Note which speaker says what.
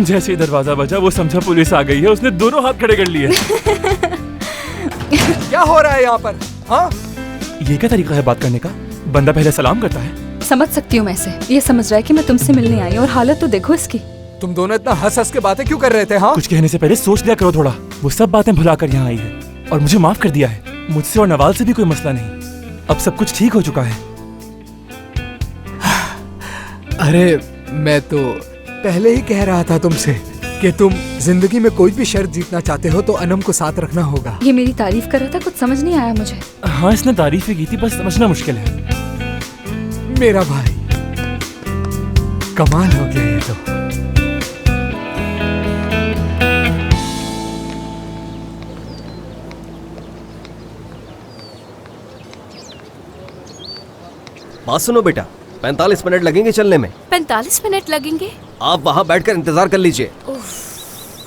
Speaker 1: जैसे ही दरवाजा बजा वो समझा पुलिस आ गई है, उसने दोनों हाथ खड़े कर लिए।
Speaker 2: क्या हो रहा है यहाँ पर? हाँ,
Speaker 1: ये क्या तरीका है बात करने का? बंदा पहले सलाम करता है।
Speaker 3: समझ सकती हूँ मैं इसे। ये समझ रहा है कि मैं तुमसे मिलने आई हूँ और हालत तो देखो इसकी।
Speaker 2: तुम दोनों इतना हंस हंस के बातें क्यों कर रहे थे? हाँ,
Speaker 1: कुछ कहने से पहले सोच लिया करो थोड़ा। वो सब बातें भुलाकर यहाँ आई है और मुझे माफ कर दिया है। मुझसे और नवाल से भी कोई मसला नहीं, अब सब कुछ ठीक हो चुका है।
Speaker 2: अरे मैं तो पहले ही कह रहा था तुमसे कि तुम जिंदगी में कोई भी शर्त जीतना चाहते हो तो अनम को साथ रखना होगा।
Speaker 3: ये मेरी तारीफ कर रहा था, कुछ समझ नहीं आया मुझे।
Speaker 1: हाँ, इसने तारीफ ही की थी, बस समझना मुश्किल है।
Speaker 2: मेरा भाई, कमाल हो गया ये तो।
Speaker 4: बात सुनो बेटा, 45 मिनट लगेंगे चलने में।
Speaker 5: 45 मिनट लगेंगे?
Speaker 4: आप वहाँ बैठकर इंतजार कर लीजिए।
Speaker 5: उफ।